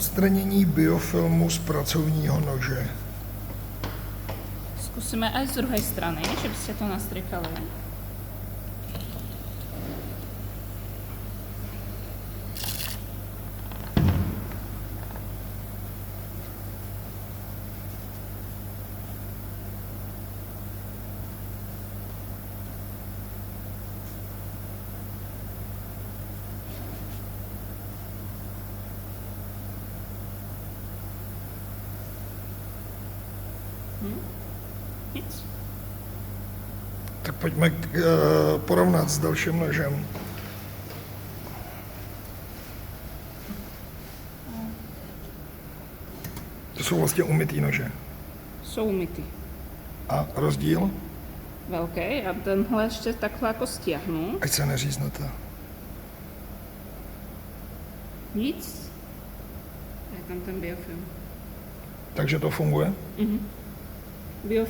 odstranění biofilmu z pracovního nože. Zkusíme aj z druhej strany, že by ste to nastriekali. Tak pojďme porovnat s dalším nožem. To jsou vlastně umytý nože. Sú umytí. A rozdíl? Veľký. A tenhle ešte takhle jako stiahnu. Ať se neříznete. Nic. A je tam ten biofilm. Takže to funguje? Biofilm